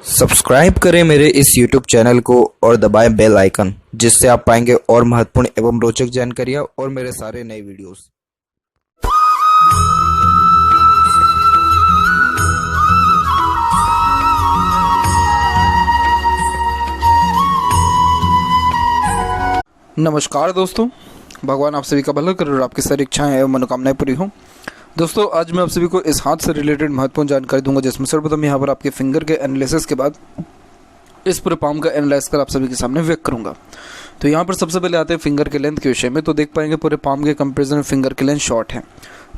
Subscribe करें मेरे इस YouTube चैनल को और दबाएं बेल आइकन, जिससे आप पाएंगे और महत्वपूर्ण एवं रोचक जानकारियाँ और मेरे सारे नए वीडियोस। नमस्कार दोस्तों, भगवान आप सभी का भला करे और आपकी सारी इच्छाएं एवं मनोकामनाएं पूरी हों। दोस्तों, आज मैं आप सभी को इस हाथ से रिलेटेड महत्वपूर्ण जानकारी दूंगा, जिसमें सर्वप्रथम यहाँ पर आपके फिंगर के एनालिसिस के बाद इस पूरे पाम का एनालाइज कर आप सभी के सामने व्यक्त करूंगा। तो यहाँ पर सबसे पहले आते हैं फिंगर के लेंथ के विषय में। तो देख पाएंगे पूरे पाम के कंपेरिजन में फिंगर के लेंथ शॉर्ट है,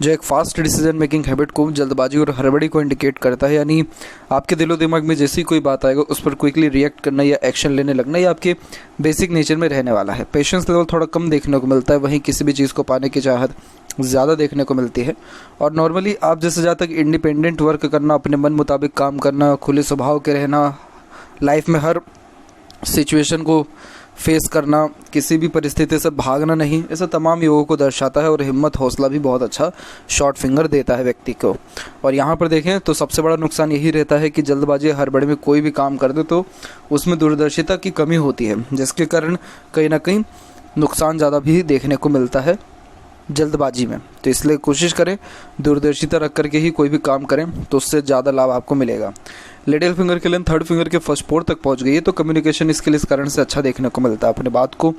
जो एक फास्ट डिसीजन मेकिंग हैबिट को, जल्दबाजी और हड़बड़ी को इंडिकेट करता है। यानी आपके दिलो दिमाग में जैसी कोई बात आएगा उस पर क्विकली रिएक्ट करना या एक्शन लेने लगना, या आपके बेसिक नेचर में रहने वाला है। पेशेंस लेवल थोड़ा कम देखने को मिलता है, वहीं किसी भी चीज़ को पाने की चाहत ज़्यादा देखने को मिलती है। और नॉर्मली आप जैसे जहाँ तक इंडिपेंडेंट वर्क करना, अपने मन मुताबिक काम करना, खुले स्वभाव के रहना, लाइफ में हर सिचुएशन को फेस करना, किसी भी परिस्थिति से भागना नहीं, ऐसा तमाम योगों को दर्शाता है। और हिम्मत हौसला भी बहुत अच्छा शॉर्ट फिंगर देता है व्यक्ति को। और यहाँ पर देखें तो सबसे बड़ा नुकसान यही रहता है कि जल्दबाजी हड़बड़ी में कोई भी काम कर दे तो उसमें दूरदर्शिता की कमी होती है, जिसके कारण कहीं ना कहीं नुकसान ज़्यादा भी देखने को मिलता है जल्दबाजी में। तो इसलिए कोशिश करें दूरदर्शिता रख करके ही कोई भी काम करें, तो उससे ज़्यादा लाभ आपको मिलेगा। लिटिल फिंगर के लेंथ थर्ड फिंगर के फर्स्ट पोर तक पहुंच गई है, तो कम्युनिकेशन स्किल इस कारण से अच्छा देखने को मिलता है। अपने बात को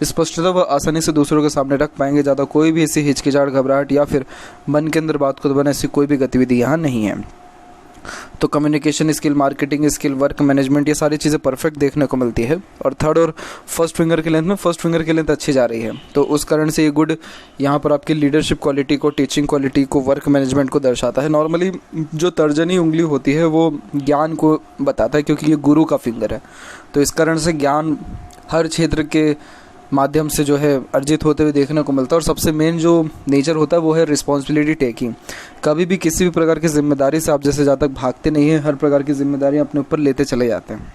स्पष्टता व आसानी से दूसरों के सामने रख पाएंगे। ज़्यादा कोई भी ऐसी हिचकिचाहट, घबराहट या फिर मन के अंदर बात को दबाना, ऐसी कोई भी गतिविधि यहाँ नहीं है। तो communication skill, marketing skill, work management, ये सारी चीज़ें परफेक्ट देखने को मिलती है। और थर्ड और फर्स्ट फिंगर के लेंथ में फर्स्ट फिंगर की लेंथ अच्छी जा रही है, तो उस कारण से ये गुड यहाँ पर आपकी लीडरशिप क्वालिटी को, टीचिंग क्वालिटी को, वर्क मैनेजमेंट को दर्शाता है। नॉर्मली जो तर्जनी उंगली होती है वो ज्ञान को बताता है, क्योंकि ये गुरु का फिंगर है। तो इस कारण से ज्ञान हर क्षेत्र के माध्यम से जो है अर्जित होते हुए देखने को मिलता है। और सबसे मेन जो नेचर होता है वो है रिस्पॉन्सिबिलिटी टेकिंग। कभी भी किसी भी प्रकार की जिम्मेदारी से आप जैसे जहाँ तक भागते नहीं हैं, हर प्रकार की जिम्मेदारी अपने ऊपर लेते चले जाते हैं।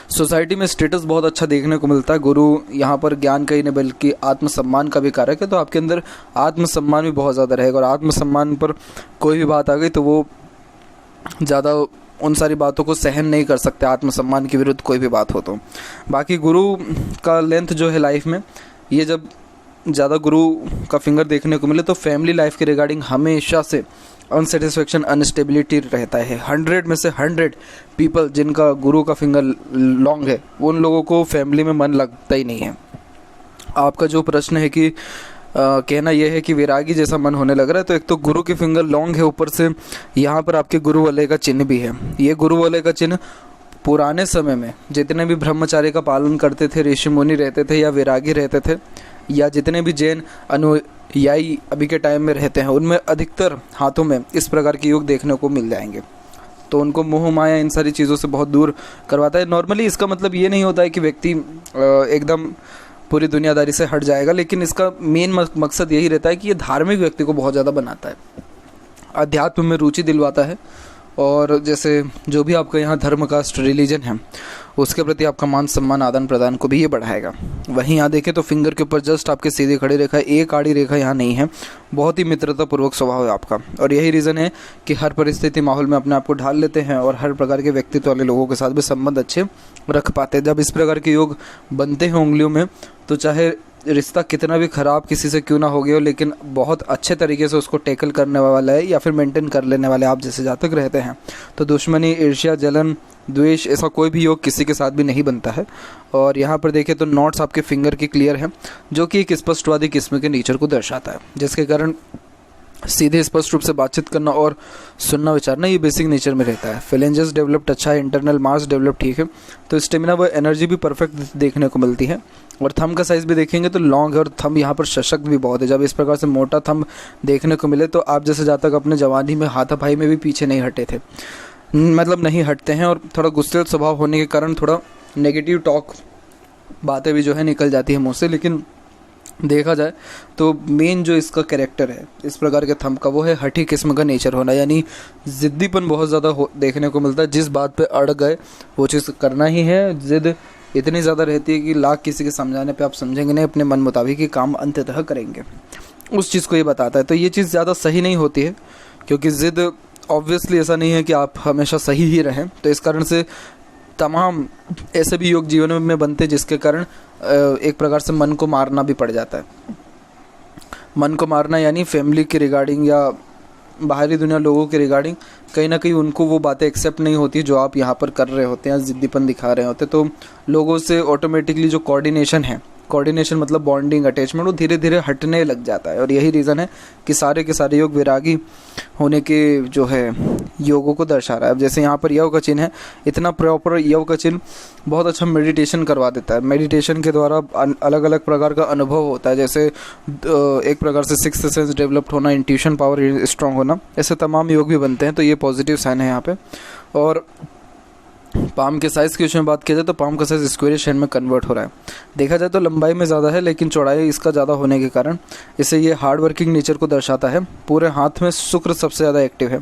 सोसाइटी में स्टेटस बहुत अच्छा देखने को मिलता है। गुरु यहाँ पर ज्ञान का ही नहीं बल्कि आत्मसम्मान का भी कारक है, तो आपके अंदर आत्मसम्मान भी बहुत ज़्यादा रहेगा। और आत्मसम्मान पर कोई भी बात आ गई तो वो ज़्यादा उन सारी बातों को सहन नहीं कर सकते, आत्मसम्मान के विरुद्ध कोई भी बात हो तो। बाकी गुरु का लेंथ जो है लाइफ में, ये जब ज़्यादा गुरु का फिंगर देखने को मिले तो फैमिली लाइफ के रिगार्डिंग हमेशा से अनसेटिस्फेक्शन, अनस्टेबिलिटी रहता है। 100 में से 100 पीपल जिनका गुरु का फिंगर लॉन्ग है, उन लोगों को फैमिली में मन लगता ही नहीं है। आपका जो प्रश्न है कि कहना यह है कि वैरागी जैसा मन होने लग रहा है, तो एक तो गुरु के फिंगर लॉन्ग है, ऊपर से यहाँ पर आपके गुरु वलय का चिन्ह भी है। ये गुरु वलय का चिन्ह पुराने समय में जितने भी ब्रह्मचार्य का पालन करते थे, ऋषि मुनि रहते थे या वैरागी रहते थे, या जितने भी जैन अनुयायी अभी के टाइम में रहते हैं, उनमें अधिकतर हाथों में इस प्रकार के योग देखने को मिल जाएंगे। तो उनको मोह माया इन सारी चीज़ों से बहुत दूर करवाता है। नॉर्मली इसका मतलब ये नहीं होता है कि व्यक्ति एकदम पूरी दुनियादारी से हट जाएगा, लेकिन इसका मेन मकसद यही रहता है कि ये धार्मिक व्यक्ति को बहुत ज़्यादा बनाता है, अध्यात्म में रुचि दिलवाता है। और जैसे जो भी आपका यहाँ धर्म, कास्ट, रिलीजन है, उसके प्रति आपका मान सम्मान, आदान प्रदान को भी ये बढ़ाएगा। वहीं यहाँ देखें तो फिंगर के ऊपर जस्ट आपके सीधी खड़ी रेखा, एक आड़ी रेखा यहाँ नहीं है। बहुत ही मित्रतापूर्वक स्वभाव है आपका, और यही रीज़न है कि हर परिस्थिति, माहौल में अपने आप को ढाल लेते हैं और हर प्रकार के व्यक्तित्व वाले लोगों के साथ भी संबंध अच्छे रख पाते हैं। जब इस प्रकार के योग बनते हैं उंगलियों में, तो चाहे रिश्ता कितना भी ख़राब किसी से क्यों ना हो गया हो, लेकिन बहुत अच्छे तरीके से उसको टैकल करने वाला है या फिर मेंटेन कर लेने वाले आप जैसे जहाँ तक रहते हैं। तो दुश्मनी, ईर्ष्या, जलन, द्वेष, ऐसा कोई भी योग किसी के साथ भी नहीं बनता है। और यहाँ पर देखें तो नॉट्स आपके फिंगर की क्लियर है, जो कि एक स्पष्टवादी किस्म के नेचर को दर्शाता है, जिसके कारण सीधे स्पष्ट रूप से बातचीत करना और सुनना, विचारना, ये बेसिक नेचर में रहता है। फिलेंजेस डेवलप्ड अच्छा है, इंटरनल मास डेवलप ठीक है, तो स्टेमिना व एनर्जी भी परफेक्ट देखने को मिलती है। और थंब का साइज़ भी देखेंगे तो लॉन्ग है, और थंब यहाँ पर सशक्त भी बहुत है। जब इस प्रकार से मोटा थंब देखने को मिले तो आप जैसे जहाँ तक अपने जवानी में हाथापाई में भी पीछे नहीं हटे थे, मतलब नहीं हटते हैं। और थोड़ा गुस्सेल स्वभाव होने के कारण थोड़ा नेगेटिव टॉक, बातें भी जो है निकल जाती है मुँह से। लेकिन देखा जाए तो मेन जो इसका कैरेक्टर है इस प्रकार के थंब का, वो है हठी किस्म का नेचर होना, यानी ज़िद्दीपन बहुत ज़्यादा देखने को मिलता है। जिस बात पे अड़ गए वो चीज़ करना ही है। ज़िद इतनी ज़्यादा रहती है कि लाख किसी के समझाने पे आप समझेंगे नहीं, अपने मन मुताबिक ही काम अंततः करेंगे, उस चीज़ को ये बताता है। तो ये चीज़ ज़्यादा सही नहीं होती है, क्योंकि ज़िद ऑब्वियसली ऐसा नहीं है कि आप हमेशा सही ही रहें, तो इस कारण से तमाम ऐसे भी योग जीवन में बनते हैं जिसके कारण एक प्रकार से मन को मारना भी पड़ जाता है। मन को मारना यानी फैमिली के रिगार्डिंग या बाहरी दुनिया लोगों के रिगार्डिंग कहीं ना कहीं उनको वो बातें एक्सेप्ट नहीं होती जो आप यहाँ पर कर रहे होते हैं, जिद्दीपन दिखा रहे होते, तो लोगों से ऑटोमेटिकली जो कोऑर्डिनेशन मतलब बॉन्डिंग, अटैचमेंट, वो धीरे धीरे हटने लग जाता है। और यही रीज़न है कि सारे के सारे योग वैरागी होने के जो है योगों को दर्शा रहा है। अब जैसे यहाँ पर यव का चिन्ह है, इतना प्रॉपर यव का चिन्ह बहुत अच्छा मेडिटेशन करवा देता है। मेडिटेशन के द्वारा अलग अलग प्रकार का अनुभव होता है, जैसे एक प्रकार से सिक्स्थ सेंस डेवलप्ड होना, इंट्यूशन पावर स्ट्रांग होना, ऐसे तमाम योग भी बनते हैं। तो ये पॉजिटिव साइन है यहाँ पे। और पाम के साइज़ की उसमें बात की जाए तो पाम का साइज़ स्क्वेयरिश हैंड में कन्वर्ट हो रहा है। देखा जाए तो लंबाई में ज़्यादा है, लेकिन चौड़ाई इसका ज़्यादा होने के कारण इसे ये हार्ड वर्किंग नेचर को दर्शाता है। पूरे हाथ में शुक्र सबसे ज़्यादा एक्टिव है,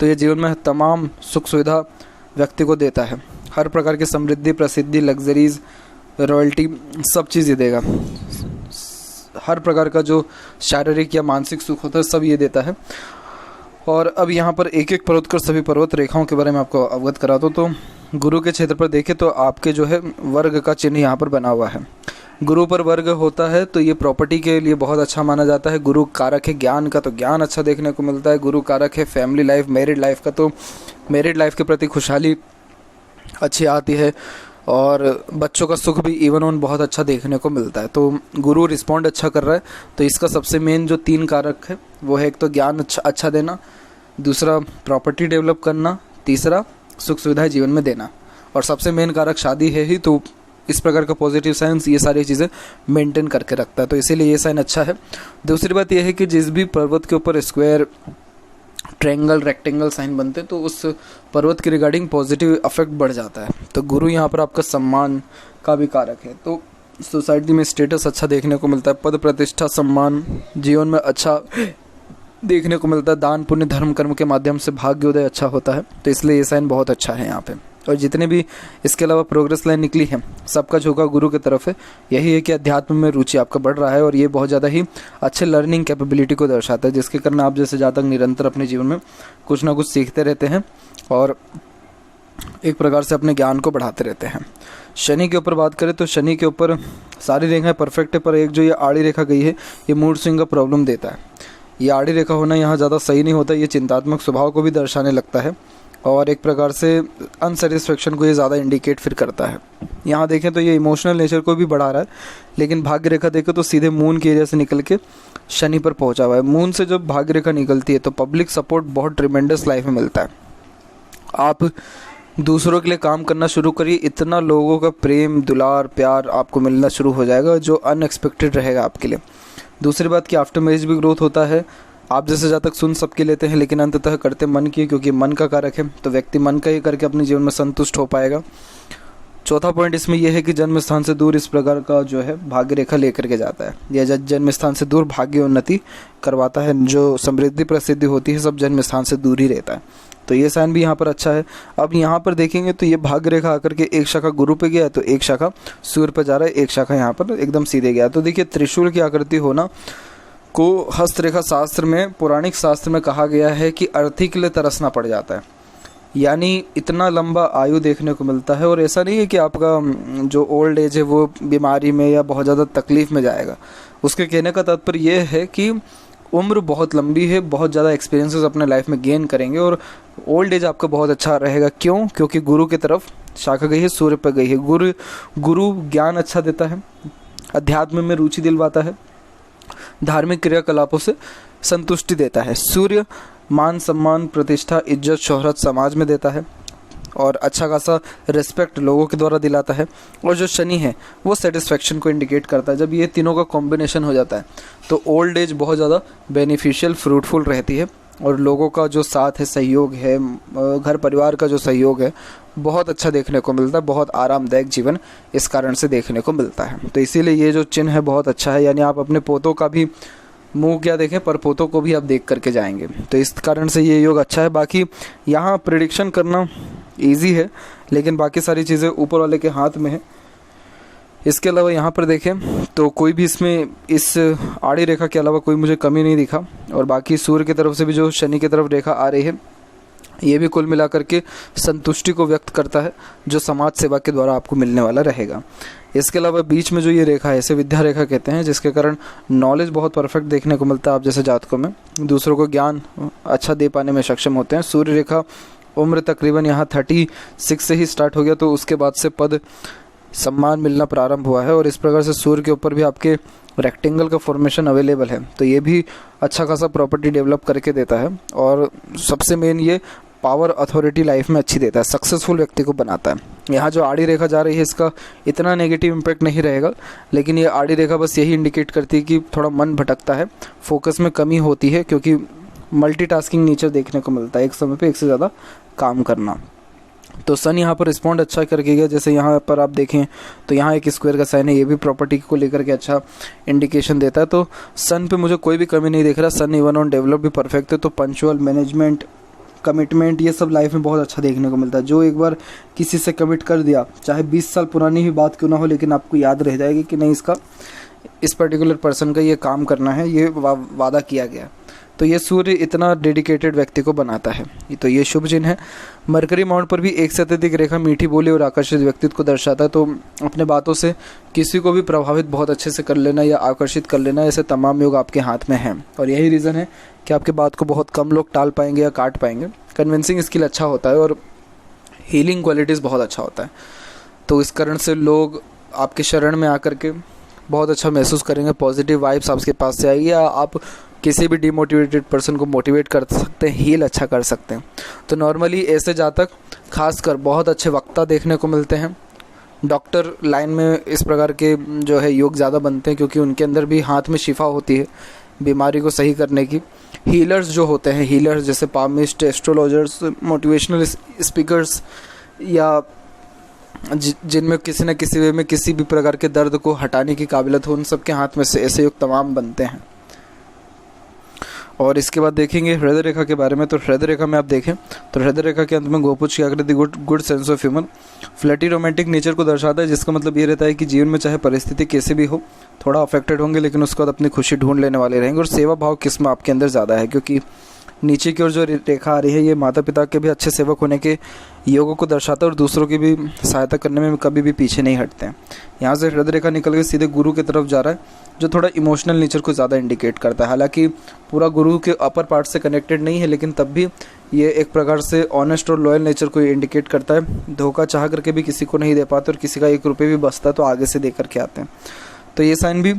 तो ये जीवन में तमाम सुख सुविधा व्यक्ति को देता है। हर प्रकार की समृद्धि, प्रसिद्धि, लग्जरीज, रॉयल्टी, सब चीज़ ये देगा। हर प्रकार का जो शारीरिक या मानसिक सुख होता है सब ये देता है। और अब यहाँ पर एक एक पर्वत कर सभी पर्वत रेखाओं के बारे में आपको अवगत करा दो। तो गुरु के क्षेत्र पर देखें तो आपके जो है वर्ग का चिन्ह यहाँ पर बना हुआ है। गुरु पर वर्ग होता है तो ये प्रॉपर्टी के लिए बहुत अच्छा माना जाता है। गुरु कारक है ज्ञान का, तो ज्ञान अच्छा देखने को मिलता है। गुरु कारक है फैमिली लाइफ, मैरिड लाइफ का, तो मैरिड लाइफ के प्रति खुशहाली अच्छी आती है। और बच्चों का सुख भी इवन ऑन बहुत अच्छा देखने को मिलता है। तो गुरु रिस्पॉन्ड अच्छा कर रहा है, तो इसका सबसे मेन जो 3 कारक है वो है, एक तो ज्ञान अच्छा देना, दूसरा प्रॉपर्टी डेवलप करना, तीसरा सुख सुविधाएं जीवन में देना, और सबसे मेन कारक शादी है ही। तो इस प्रकार का पॉजिटिव साइंस ये सारी चीज़ें मेंटेन करके रखता है, तो इसीलिए ये साइन अच्छा है। दूसरी बात यह है कि जिस भी पर्वत के ऊपर स्क्वायर, ट्रायंगल, रेक्टेंगल साइन बनते हैं तो उस पर्वत के रिगार्डिंग पॉजिटिव इफेक्ट बढ़ जाता है। तो गुरु यहाँ पर आपका सम्मान का भी कारक है, तो सोसाइटी में स्टेटस अच्छा देखने को मिलता है, पद प्रतिष्ठा, सम्मान जीवन में अच्छा देखने को मिलता है। दान पुण्य धर्म कर्म के माध्यम से भाग्योदय अच्छा होता है, तो इसलिए ये साइन बहुत अच्छा है यहाँ पे। और जितने भी इसके अलावा प्रोग्रेस लाइन निकली है सबका झुकाव गुरु की तरफ है। यही है कि अध्यात्म में रुचि आपका बढ़ रहा है, और ये बहुत ज़्यादा ही अच्छे लर्निंग कैपेबिलिटी को दर्शाता है, जिसके कारण आप जैसे जातक निरंतर अपने जीवन में कुछ ना कुछ सीखते रहते हैं और एक प्रकार से अपने ज्ञान को बढ़ाते रहते हैं। शनि के ऊपर बात करें तो शनि के ऊपर सारी रेखाएं परफेक्ट है, पर एक जो ये आड़ी रेखा गई है ये मूड स्विंग का प्रॉब्लम देता है। ये आड़ी रेखा होना यहाँ ज़्यादा सही नहीं होता, ये चिंतात्मक स्वभाव को भी दर्शाने लगता है और एक प्रकार से अनसेटिस्फेक्शन को ये ज़्यादा इंडिकेट फिर करता है। यहाँ देखें तो ये इमोशनल नेचर को भी बढ़ा रहा है, लेकिन भाग्य रेखा देखें तो सीधे मून के एरिया से निकल के शनि पर पहुँचा हुआ है। मून से जब भाग्य रेखा निकलती है तो पब्लिक सपोर्ट बहुत ट्रिमेंडस लाइफ में मिलता है। आप दूसरों के लिए काम करना शुरू करिए, इतना लोगों का प्रेम, दुलार, प्यार आपको मिलना शुरू हो जाएगा जो अनएक्सपेक्टेड रहेगा आपके लिए। दूसरी बात कि आफ्टर मैरिज भी ग्रोथ होता है। आप जैसे जहाँ तक सुन सबके लेते हैं, लेकिन अंततः करते मन की, क्योंकि मन का कारक है, तो व्यक्ति मन का ही करके अपने जीवन में संतुष्ट हो पाएगा। चौथा पॉइंट इसमें यह है कि जन्म स्थान से दूर इस प्रकार का जो है भाग्य रेखा लेकर के जाता है। यह जन्म स्थान से दूर भाग्य उन्नति करवाता है। जो समृद्धि प्रसिद्धि होती है सब जन्म स्थान से दूर ही रहता है, तो ये साइन भी यहाँ पर अच्छा है। अब यहाँ पर देखेंगे तो ये भाग्य रेखा आकर के एक शाखा गुरु पे गया है, तो एक शाखा सूर्य पे जा रहा है, एक शाखा यहाँ पर एकदम सीधे गया। तो देखिए त्रिशूल की आकृति होना को हस्तरेखा शास्त्र में, पौराणिक शास्त्र में कहा गया है कि अर्थी के लिए तरसना पड़ जाता है, यानी इतना लंबा आयु देखने को मिलता है। और ऐसा नहीं है कि आपका जो ओल्ड एज है वो बीमारी में या बहुत ज़्यादा तकलीफ में जाएगा। उसके कहने का तात्पर्य यह है कि उम्र बहुत लंबी है, बहुत ज़्यादा एक्सपीरियंसेस अपने लाइफ में गेन करेंगे और ओल्ड एज आपका बहुत अच्छा रहेगा। क्यों? क्योंकि गुरु की तरफ शाखा गई है, सूर्य पर गई है। गुरु ज्ञान अच्छा देता है, अध्यात्म में रुचि दिलवाता है, धार्मिक क्रियाकलापों से संतुष्टि देता है। सूर्य मान सम्मान, प्रतिष्ठा, इज्जत, शोहरत समाज में देता है और अच्छा खासा रिस्पेक्ट लोगों के द्वारा दिलाता है। और जो शनि है वो सेटिस्फेक्शन को इंडिकेट करता है। जब ये तीनों का कॉम्बिनेशन हो जाता है तो ओल्ड एज बहुत ज़्यादा बेनिफिशियल, फ्रूटफुल रहती है और लोगों का जो साथ है, सहयोग है, घर परिवार का जो सहयोग है बहुत अच्छा देखने को मिलता है। बहुत आरामदायक जीवन इस कारण से देखने को मिलता है। तो इसीलिए ये जो चिन्ह है बहुत अच्छा है, यानी आप अपने पोतों का भी मुंह क्या देखें पर पोतों को भी आप देख करके जाएंगे, तो इस कारण से ये योग अच्छा है। बाकी यहाँ प्रेडिक्शन करना इजी है, लेकिन बाकी सारी चीज़ें ऊपर वाले के हाथ में है। इसके अलावा यहाँ पर देखें तो कोई भी इसमें इस आड़ी रेखा के अलावा कोई मुझे कमी नहीं दिखा, और बाकी सूर्य की तरफ से भी जो शनि की तरफ रेखा आ रही है ये भी कुल मिलाकर के संतुष्टि को व्यक्त करता है जो समाज सेवा के द्वारा आपको मिलने वाला रहेगा। इसके अलावा बीच में जो ये रेखा है इसे विद्या रेखा कहते हैं, जिसके कारण नॉलेज बहुत परफेक्ट देखने को मिलता है आप जैसे जातकों में, दूसरों को ज्ञान अच्छा दे पाने में सक्षम होते हैं। सूर्य रेखा उम्र तकरीबन यहाँ 36 से ही स्टार्ट हो गया, तो उसके बाद से पद सम्मान मिलना प्रारंभ हुआ है और इस प्रकार से सूर्य के ऊपर भी आपके रेक्टेंगल का फॉर्मेशन अवेलेबल है, तो ये भी अच्छा खासा प्रॉपर्टी डेवलप करके देता है। और सबसे मेन ये पावर अथॉरिटी लाइफ में अच्छी देता है, सक्सेसफुल व्यक्ति को बनाता है। यहाँ जो आड़ी रेखा जा रही है इसका इतना नेगेटिव इम्पैक्ट नहीं रहेगा, लेकिन ये आड़ी रेखा बस यही इंडिकेट करती है कि थोड़ा मन भटकता है, फोकस में कमी होती है, क्योंकि मल्टीटास्किंग नेचर देखने को मिलता है, एक समय पे एक से ज़्यादा काम करना। तो सन यहाँ पर रिस्पॉन्ड अच्छा करके गया, जैसे यहाँ पर आप देखें तो यहाँ एक स्क्वायर का साइन है, ये भी प्रॉपर्टी को लेकर के अच्छा इंडिकेशन देता है। तो सन पे मुझे कोई भी कमी नहीं दिख रहा, सन इवन ऑन डेवलप भी परफेक्ट है। तो पंचुअल, मैनेजमेंट, कमिटमेंट, ये सब लाइफ में बहुत अच्छा देखने को मिलता है। जो एक बार किसी से कमिट कर दिया, चाहे 20 साल पुरानी ही बात क्यों ना हो, लेकिन आपको याद रह जाएगी कि नहीं, इस पर्टिकुलर पर्सन का ये काम करना है, ये वादा किया गया। तो ये सूर्य इतना डेडिकेटेड व्यक्ति को बनाता है, तो ये शुभ चिन्ह है। मरकरी माउंट पर भी एक से अत्यधिक रेखा मीठी बोली और आकर्षित व्यक्तित्व को दर्शाता है, तो अपने बातों से किसी को भी प्रभावित बहुत अच्छे से कर लेना या आकर्षित कर लेना, ऐसे तमाम योग आपके हाथ में हैं। और यही रीज़न है कि आपके बात को बहुत कम लोग टाल पाएंगे या काट पाएंगे। कन्विंसिंग स्किल अच्छा होता है और हीलिंग क्वालिटीज़ बहुत अच्छा होता है, तो इस कारण से लोग आपके शरण में आकर के बहुत अच्छा महसूस करेंगे, पॉजिटिव वाइब्स आपके पास से आएगी, या आप किसी भी डिमोटिवेटेड पर्सन को मोटिवेट कर सकते हैं, हील अच्छा कर सकते हैं। तो नॉर्मली ऐसे जातक खासकर बहुत अच्छे वक्ता देखने को मिलते हैं। डॉक्टर लाइन में इस प्रकार के जो है योग ज़्यादा बनते हैं, क्योंकि उनके अंदर भी हाथ में शिफा होती है बीमारी को सही करने की। हीलर्स जो होते हैं, हीलर्स जैसे पामिस्ट, एस्ट्रोलॉजर्स, मोटिवेशनल स्पीकर्स, या जिनमें किसी न किसी वे में किसी भी प्रकार के दर्द को हटाने की काबिलियत हो, उन सबके हाथ में से ऐसे योग तमाम बनते हैं। और इसके बाद देखेंगे हृदय रेखा के बारे में। तो हृदय रेखा में आप देखें तो हृदय रेखा के अंत में गोपुच्छ की आकृति good sense of humour, flirty romantic nature को दर्शाता है, जिसका मतलब ये रहता है कि जीवन में चाहे परिस्थिति कैसे भी हो, थोड़ा अफेक्टेड होंगे लेकिन उसके बाद अपनी खुशी ढूंढ लेने वाले रहेंगे। और सेवा भाव किस्म आपके अंदर ज़्यादा है, क्योंकि नीचे की ओर जो रेखा आ रही है ये माता पिता के भी अच्छे सेवक होने के योगों को दर्शाता है और दूसरों की भी सहायता करने में कभी भी पीछे नहीं हटते हैं। यहाँ से हृदय रेखा निकल के सीधे गुरु की तरफ जा रहा है, जो थोड़ा इमोशनल नेचर को ज़्यादा इंडिकेट करता है। हालांकि पूरा गुरु के अपर पार्ट से कनेक्टेड नहीं है, लेकिन तब भी ये एक प्रकार से ऑनेस्ट और लॉयल नेचर को इंडिकेट करता है। धोखा चाह करके भी किसी को नहीं दे पाते, और किसी का 1 रुपये भी बचता है तो आगे से दे करके आते हैं। तो ये साइन भी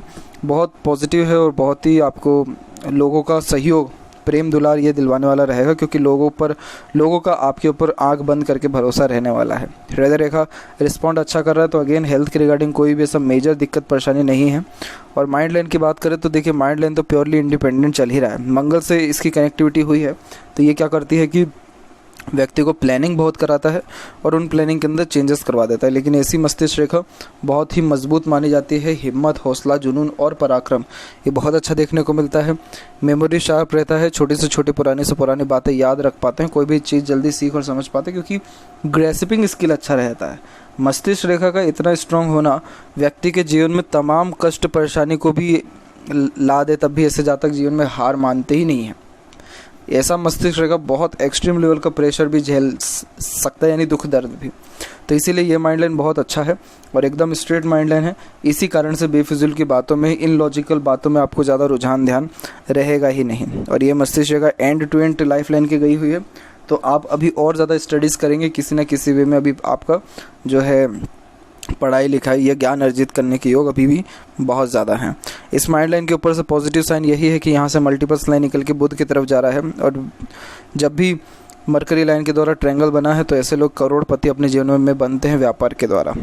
बहुत पॉजिटिव है और बहुत ही आपको लोगों का सहयोग, प्रेम दुलार ये दिलवाने वाला रहेगा, क्योंकि लोगों का आपके ऊपर आंख बंद करके भरोसा रहने वाला है। हृदय रेखा रिस्पॉन्ड अच्छा कर रहा है, तो अगेन हेल्थ के रिगार्डिंग कोई भी सब मेजर दिक्कत परेशानी नहीं है। और माइंड लाइन की बात करें तो देखिए माइंड लाइन तो प्योरली इंडिपेंडेंट चल ही रहा है, मंगल से इसकी कनेक्टिविटी हुई है, तो ये क्या करती है कि व्यक्ति को प्लानिंग बहुत कराता है और उन प्लानिंग के अंदर चेंजेस करवा देता है। लेकिन ऐसी मस्तिष्क रेखा बहुत ही मजबूत मानी जाती है। हिम्मत, हौसला, जुनून और पराक्रम ये बहुत अच्छा देखने को मिलता है। मेमोरी शार्प रहता है, छोटी से छोटी पुरानी से पुरानी बातें याद रख पाते हैं, कोई भी चीज़ जल्दी सीख और समझ पाते हैं, क्योंकि ग्रेसिपिंग स्किल अच्छा रहता है। मस्तिष्क रेखा का इतना स्ट्रांग होना व्यक्ति के जीवन में तमाम कष्ट परेशानी को भी ला दे, तब भी ऐसे जातक जीवन में हार मानते ही नहीं है। ऐसा मस्तिष्क रेखा बहुत एक्सट्रीम लेवल का प्रेशर भी झेल सकता है, यानी दुख दर्द भी। तो इसीलिए ये माइंड लाइन बहुत अच्छा है और एकदम स्ट्रेट माइंड लाइन है। इसी कारण से बेफिजुल की बातों में, इन लॉजिकल बातों में आपको ज़्यादा रुझान ध्यान रहेगा ही नहीं। और ये मस्तिष्क रेखा end to end life line की गई हुई है, तो आप अभी और ज़्यादा स्टडीज़ करेंगे किसी न किसी वे में, अभी आपका जो है पढ़ाई लिखाई या ज्ञान अर्जित करने के योग अभी भी बहुत ज़्यादा हैं। इस माइंड लाइन के ऊपर से पॉजिटिव साइन यही है कि यहाँ से मल्टीपल्स लाइन निकल के बुध की तरफ जा रहा है, और जब भी मरकरी लाइन के द्वारा ट्रायंगल बना है तो ऐसे लोग करोड़पति अपने जीवन में बनते हैं व्यापार के द्वारा।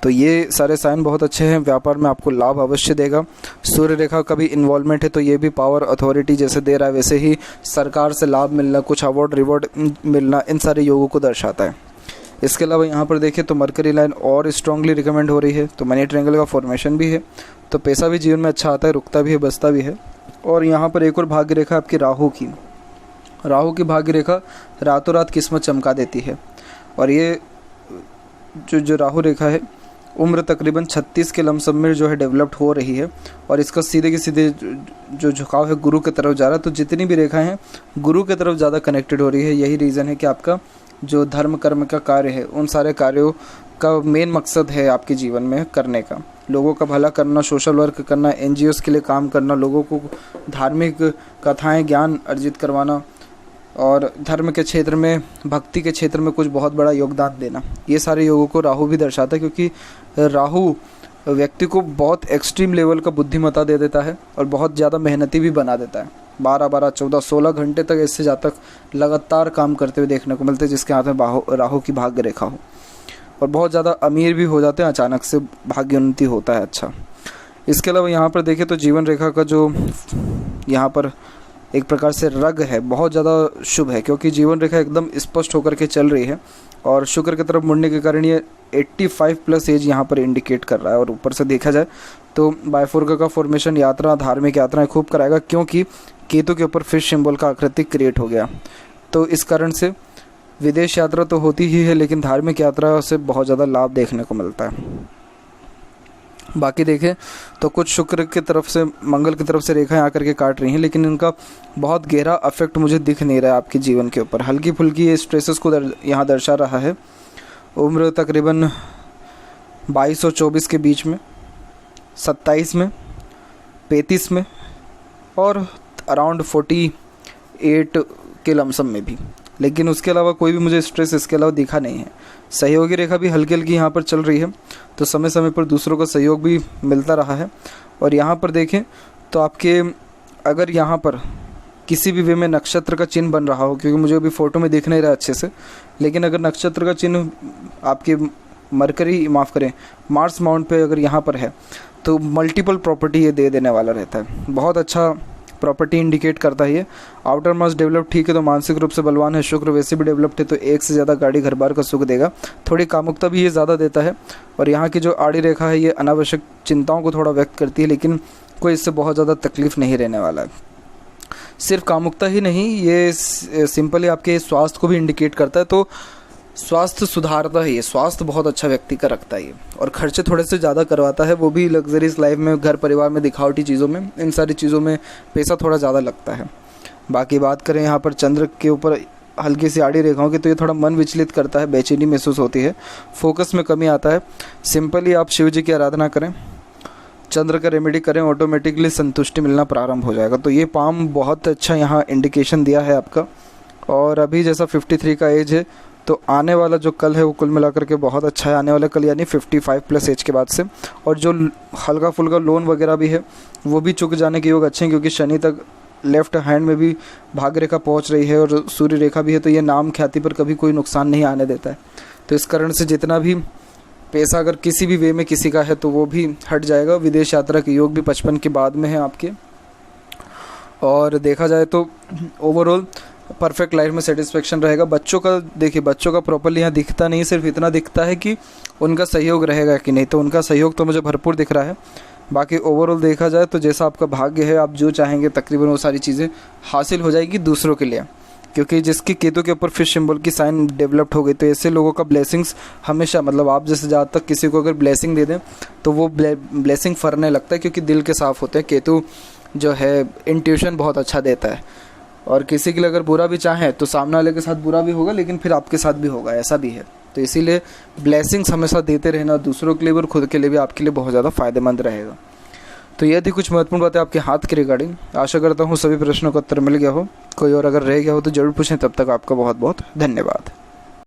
तो ये सारे साइन बहुत अच्छे हैं, व्यापार में आपको लाभ अवश्य देगा। सूर्य रेखा का भी इन्वॉल्वमेंट है, तो ये भी पावर अथॉरिटी जैसे दे रहा है वैसे ही सरकार से लाभ मिलना, कुछ अवार्ड रिवॉर्ड मिलना, इन सारे योगों को दर्शाता है। इसके अलावा यहाँ पर देखें तो मरकरी लाइन और स्ट्रांगली रिकमेंड हो रही है, तो मनी ट्रायंगल का फॉर्मेशन भी है, तो पैसा भी जीवन में अच्छा आता है, रुकता भी है, बचता भी है। और यहाँ पर एक और भाग्य रेखा आपकी राहु की भाग्य रेखा रातों रात किस्मत चमका देती है। और ये जो राहु रेखा है उम्र तकरीबन 36 के लमसम में जो है डेवलप्ड हो रही है और इसका सीधे के सीधे जो झुकाव है गुरु की तरफ जा रहा है। तो जितनी भी रेखाएं हैं गुरु की तरफ ज़्यादा कनेक्टेड हो रही है। यही रीज़न है कि आपका जो धर्म कर्म का कार्य है उन सारे कार्यों का मेन मकसद है आपके जीवन में करने का, लोगों का भला करना, सोशल वर्क करना, NGOs के लिए काम करना, लोगों को धार्मिक कथाएं ज्ञान अर्जित करवाना और धर्म के क्षेत्र में, भक्ति के क्षेत्र में कुछ बहुत बड़ा योगदान देना। ये सारे योगों को राहु भी दर्शाता है, क्योंकि राहु व्यक्ति को बहुत एक्सट्रीम लेवल का बुद्धिमत्ता दे देता है और बहुत ज़्यादा मेहनती भी बना देता है। 12, 14, 16 घंटे तक इससे ज़्यादा तक लगातार काम करते हुए देखने को मिलते हैं, जिसके हाथ में राहु की भाग्य रेखा हो, और बहुत ज़्यादा अमीर भी हो जाते हैं, अचानक से भाग्योन्नति होता है। अच्छा, इसके अलावा यहाँ पर देखें तो जीवन रेखा का जो यहाँ पर एक प्रकार से रग है बहुत ज़्यादा शुभ है, क्योंकि जीवन रेखा एकदम स्पष्ट होकर के चल रही है और शुक्र की तरफ मुड़ने के कारण ये 85+ एज यहाँ पर इंडिकेट कर रहा है। और ऊपर से देखा जाए तो बायफोर्का का फॉर्मेशन यात्रा, धार्मिक यात्राएं खूब कराएगा, क्योंकि केतु के ऊपर फिश सिंबल का आकृति क्रिएट हो गया। तो इस कारण से विदेश यात्रा तो होती ही है, लेकिन धार्मिक यात्रा से बहुत ज़्यादा लाभ देखने को मिलता है। बाकी देखें तो कुछ शुक्र की तरफ से, मंगल की तरफ से रेखाएं आकर के काट रही हैं, लेकिन इनका बहुत गहरा अफेक्ट मुझे दिख नहीं रहा है आपके जीवन के ऊपर। हल्की फुल्की ये स्ट्रेसेस को यहाँ दर्शा रहा है। उम्र तकरीबन 22 और 24 के बीच में, 27 में, 35 में और अराउंड 48 के लमसम में भी, लेकिन उसके अलावा कोई भी मुझे स्ट्रेस इसके अलावा दिखा नहीं है। सहयोगी रेखा भी हल्की हल्की यहाँ पर चल रही है, तो समय समय पर दूसरों का सहयोग भी मिलता रहा है। और यहाँ पर देखें तो आपके अगर यहाँ पर किसी भी वे में नक्षत्र का चिन्ह बन रहा हो, क्योंकि मुझे अभी फ़ोटो में दिख नहीं रहा अच्छे से, लेकिन अगर नक्षत्र का चिन्ह आपके मार्स माउंट पे अगर यहाँ पर है तो मल्टीपल प्रॉपर्टी ये दे देने वाला रहता है। बहुत अच्छा प्रॉपर्टी इंडिकेट करता है ये। आउटर मास डेवलप ठीक है तो मानसिक रूप से बलवान है, शुक्र वैसे भी डेवलप्ड है तो एक से ज़्यादा गाड़ी घर बार का सुख देगा। थोड़ी कामुकता भी ये ज़्यादा देता है। और यहाँ की जो आड़ी रेखा है ये अनावश्यक चिंताओं को थोड़ा व्यक्त करती है, लेकिन कोई इससे बहुत ज़्यादा तकलीफ नहीं रहने वाला है। सिर्फ कामुकता ही नहीं, ये सिंपली आपके स्वास्थ्य को भी इंडिकेट करता है, तो स्वास्थ्य सुधारता है ये। स्वास्थ्य बहुत अच्छा व्यक्ति का रखता है ये, और खर्चे थोड़े से ज़्यादा करवाता है, वो भी लग्जरीज लाइफ में, घर परिवार में, दिखावटी चीज़ों में, इन सारी चीज़ों में पैसा थोड़ा ज़्यादा लगता है। बाकी बात करें यहाँ पर चंद्र के ऊपर हल्की सी आड़ी रेखाओं की, तो ये थोड़ा मन विचलित करता है, बेचैनी महसूस होती है, फोकस में कमी आता है। सिंपली आप शिव जी की आराधना करें, चंद्र का रेमेडी करें, ऑटोमेटिकली संतुष्टि मिलना प्रारंभ हो जाएगा। तो ये पाम बहुत अच्छा यहाँ इंडिकेशन दिया है आपका। और अभी जैसा 53 का एज है, तो आने वाला जो कल है वो कुल मिलाकर के बहुत अच्छा है। आने वाला कल यानी 55+ एज के बाद से। और जो हल्का फुल्का लोन वगैरह भी है वो भी चुक जाने के योग अच्छे हैं, क्योंकि शनि तक लेफ्ट हैंड में भी भाग्य रेखा पहुँच रही है और सूर्य रेखा भी है, तो ये नाम ख्याति पर कभी कोई नुकसान नहीं आने देता है। तो इस कारण से जितना भी पैसा अगर किसी भी वे में किसी का है तो वो भी हट जाएगा। विदेश यात्रा के योग भी 55 के बाद में है आपके। और देखा जाए तो ओवरऑल परफेक्ट लाइफ में सेटिस्फेक्शन रहेगा। बच्चों का देखिए, बच्चों का प्रॉपर्ली यहाँ दिखता नहीं, सिर्फ इतना दिखता है कि उनका सहयोग रहेगा कि नहीं, तो उनका सहयोग तो मुझे भरपूर दिख रहा है। बाकी ओवरऑल देखा जाए तो जैसा आपका भाग्य है, आप जो चाहेंगे तकरीबन वो सारी चीज़ें हासिल हो जाएगी दूसरों के लिए, क्योंकि जिसकी केतु के ऊपर फिश सिंबल की साइन डेवलप्ड हो गई, तो ऐसे लोगों का ब्लेसिंग्स हमेशा, मतलब आप जैसे ज़्यादा तक किसी को अगर ब्लेसिंग दे दें तो वो ब्लेसिंग फरने लगता है, क्योंकि दिल के साफ़ होते हैं। केतु जो है इंट्यूशन बहुत अच्छा देता है, और किसी के लिए अगर बुरा भी चाहें तो सामने वाले के साथ बुरा भी होगा, लेकिन फिर आपके साथ भी होगा, ऐसा भी है। तो इसीलिए ब्लेसिंग्स हमेशा देते रहना दूसरों के लिए और खुद के लिए भी आपके लिए बहुत ज़्यादा फ़ायदेमंद रहेगा। तो ये थी कुछ महत्वपूर्ण बातें आपके हाथ के रिगार्डिंग। आशा करता हूँ सभी प्रश्नों का उत्तर मिल गया हो। कोई और अगर रह गया हो तो ज़रूर पूछें। तब तक आपका बहुत बहुत धन्यवाद।